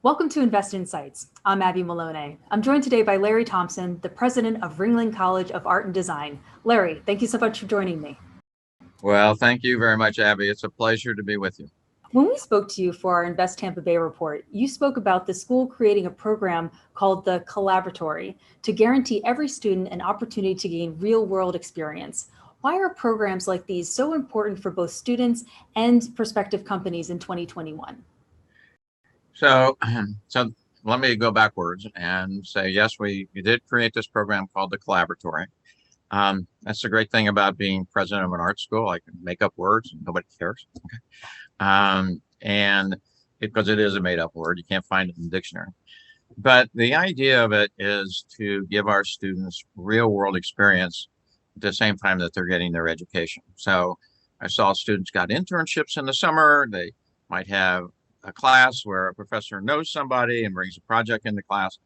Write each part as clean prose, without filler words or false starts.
Welcome to Invest Insights. I'm Abby Maloney. I'm joined today by Larry Thompson, the president of Ringling College of Art and Design. Larry, thank you so much for joining me. Well, thank you very much, Abby. It's a pleasure to be with you. When we spoke to you for our Invest Tampa Bay report, you spoke about the school creating a program called the Collaboratory to guarantee every student an opportunity to gain real-world experience. Why are programs like these so important for both students and prospective companies in 2021? So, so let me go backwards and say, yes, we did create this program called the Collaboratory. That's the great thing about being president of an art school. I can make up words and nobody cares. Okay. And because it is a made up word, you can't find it in the dictionary. But the idea of it is to give our students real world experience at the same time that they're getting their education. So I saw students got internships in the summer. They might have a class where a professor knows somebody and brings a project into class.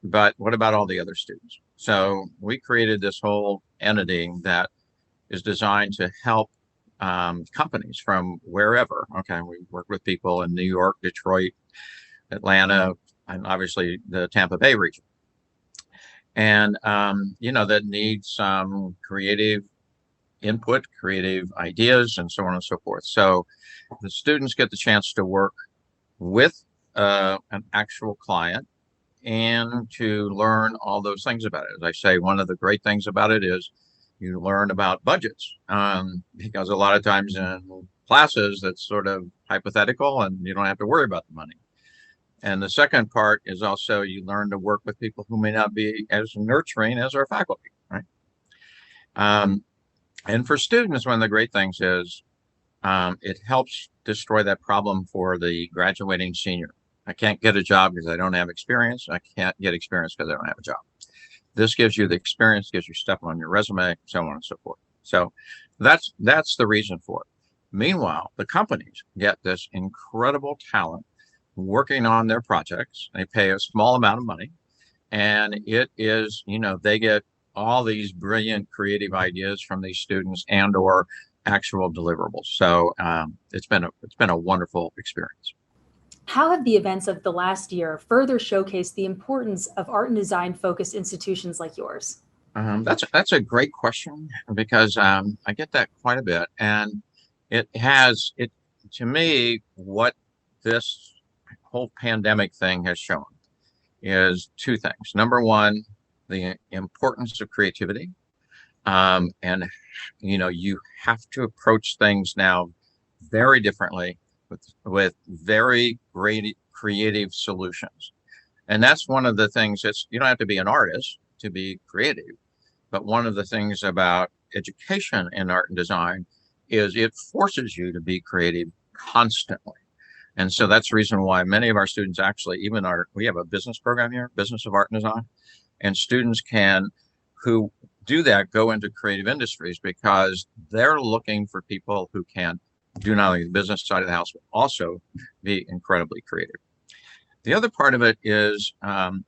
But what about all the other students? So we created this whole entity that is designed to help companies from wherever. Okay, we work with people in New York, Detroit, Atlanta, and obviously the Tampa Bay region. And, that need some creative input, creative ideas, and so on and so forth. So the students get the chance to work with an actual client and to learn all those things about it. As I say, one of the great things about it is you learn about budgets, because a lot of times in classes that's sort of hypothetical and you don't have to worry about the money. And the second part is also you learn to work with people who may not be as nurturing as our faculty, right? And for students, one of the great things is it helps destroy that problem for the graduating senior. I can't get a job because I don't have experience. I can't get experience because I don't have a job. This gives you the experience, gives you stuff on your resume, so on and so forth. So that's the reason for it. Meanwhile, the companies get this incredible talent working on their projects. They pay a small amount of money, and it is, they get all these brilliant creative ideas from these students and or actual deliverables. So it's been a wonderful experience. How have the events of the last year further showcased the importance of art and design focused institutions like yours? That's a great question because I get that quite a bit, and it to me what this whole pandemic thing has shown is two things. Number one, the importance of creativity, and you have to approach things now very differently with very great creative solutions. And that's one of the things you don't have to be an artist to be creative. But one of the things about education in art and design is it forces you to be creative constantly. And so that's the reason why many of our students actually, we have a business program here, Business of Art and Design, and students who do that go into creative industries because they're looking for people who can do not only the business side of the house, but also be incredibly creative. The other part of it is, all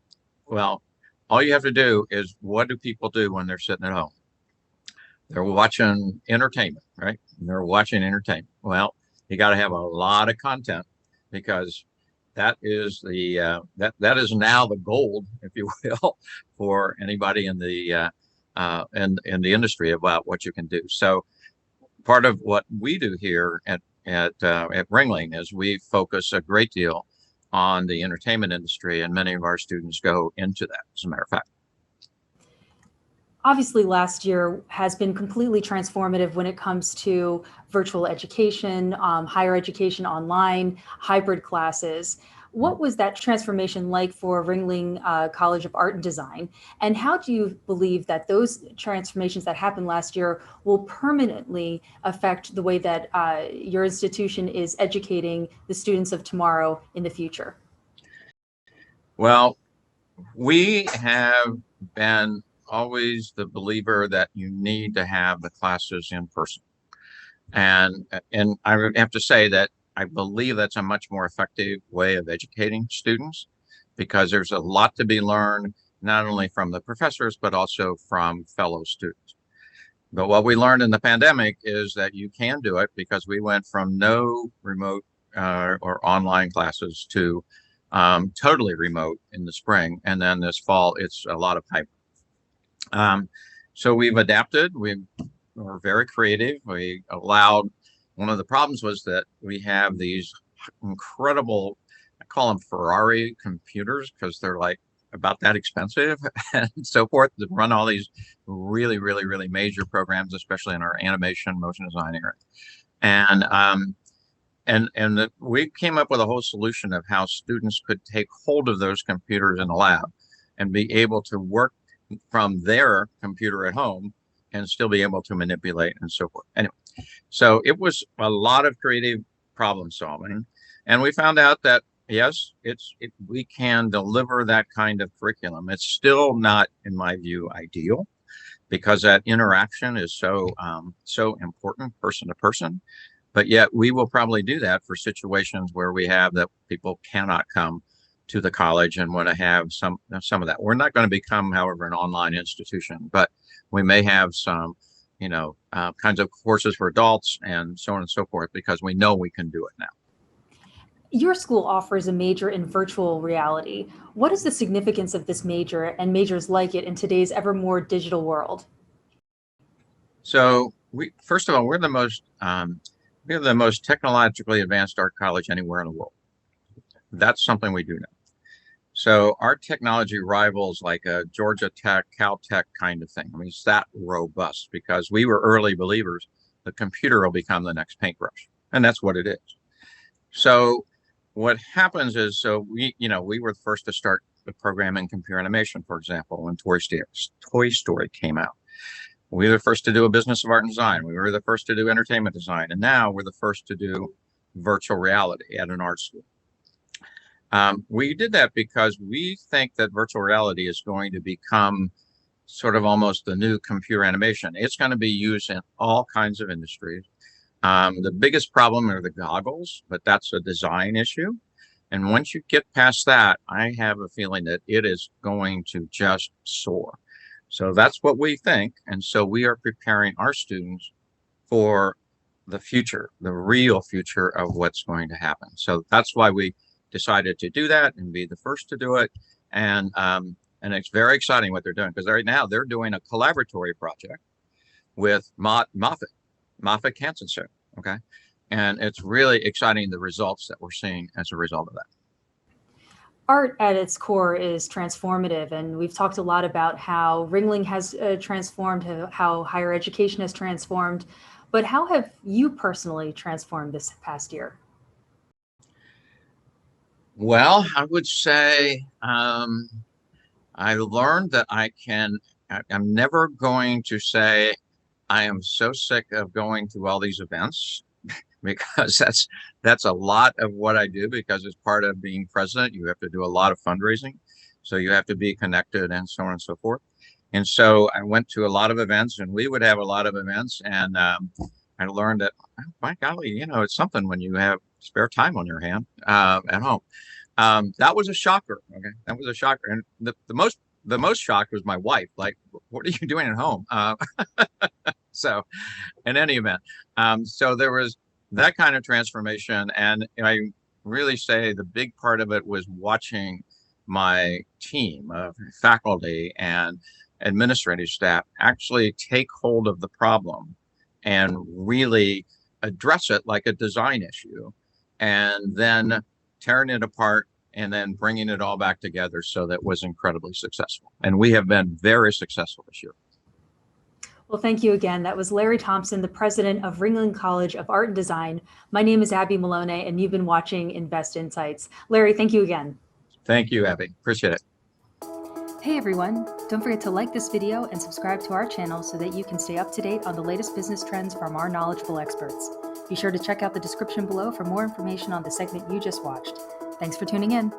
you have to do is, what do people do when they're sitting at home? They're watching entertainment, right? They're watching entertainment. Well, you got to have a lot of content because that is that is now the gold, if you will, for anybody in the industry about what you can do. So part of what we do here at Ringling is we focus a great deal on the entertainment industry, and many of our students go into that, as a matter of fact. Obviously, last year has been completely transformative when it comes to virtual education, higher education online, hybrid classes. What was that transformation like for Ringling College of Art and Design? And how do you believe that those transformations that happened last year will permanently affect the way that your institution is educating the students of tomorrow in the future? Well, we have been always the believer that you need to have the classes in person. And I would have to say that I believe that's a much more effective way of educating students because there's a lot to be learned, not only from the professors, but also from fellow students. But what we learned in the pandemic is that you can do it because we went from no remote or online classes to totally remote in the spring, and then this fall it's a lot of hybrid. So we've adapted. We were very creative. We allowed. One of the problems was that we have these incredible, I call them Ferrari computers because they're like about that expensive and so forth, to run all these really, really, really major programs, especially in our animation, motion design area. And we came up with a whole solution of how students could take hold of those computers in the lab and be able to work from their computer at home and still be able to manipulate and so forth. Anyway, so it was a lot of creative problem solving. And we found out that, yes, we can deliver that kind of curriculum. It's still not, in my view, ideal because that interaction is so important person to person. But yet we will probably do that for situations where we have that people cannot come to the college and want to have some of that. We're not going to become, however, an online institution, but we may have some, kinds of courses for adults and so on and so forth, because we know we can do it now. Your school offers a major in virtual reality. What is the significance of this major and majors like it in today's ever more digital world? So first of all, we're the most technologically advanced art college anywhere in the world. That's something we do know. So our technology rivals like a Georgia Tech, Caltech kind of thing. I mean, it's that robust because we were early believers the computer will become the next paintbrush, and that's what it is. So what happens is, we were the first to start the program in computer animation, for example, when Toy Story came out. We were the first to do a business of art and design. We were the first to do entertainment design, and now we're the first to do virtual reality at an art school. We did that because we think that virtual reality is going to become sort of almost the new computer animation. It's going to be used in all kinds of industries. The biggest problem are the goggles, but that's a design issue. And once you get past that, I have a feeling that it is going to just soar. So that's what we think. And so we are preparing our students for the future, the real future of what's going to happen. So that's why we decided to do that and be the first to do it. And it's very exciting what they're doing, because right now they're doing a collaboratory project with Moffitt Cancer Center. Okay. And it's really exciting, the results that we're seeing as a result of that. Art at its core is transformative, and we've talked a lot about how Ringling has transformed, how higher education has transformed, but how have you personally transformed this past year? Well, I would say I learned that I'm never going to say I am so sick of going to all these events, because that's a lot of what I do, because it's part of being president. You have to do a lot of fundraising, so you have to be connected and so on and so forth. And so I went to a lot of events, and we would have a lot of events, and I learned that, oh, my golly, it's something when you have spare time on your hand at home. That was a shocker. Okay, that was a shocker, and the most shocked was my wife. Like, what are you doing at home? So, in any event, so there was that kind of transformation, and I really say the big part of it was watching my team of faculty and administrative staff actually take hold of the problem and really address it like a design issue, and then tearing it apart and then bringing it all back together. So that was incredibly successful. And we have been very successful this year. Well, thank you again. That was Larry Thompson, the president of Ringling College of Art and Design. My name is Abby Malone, and you've been watching Invest Insights. Larry, thank you again. Thank you, Abby. Appreciate it. Hey, everyone. Don't forget to like this video and subscribe to our channel so that you can stay up to date on the latest business trends from our knowledgeable experts. Be sure to check out the description below for more information on the segment you just watched. Thanks for tuning in.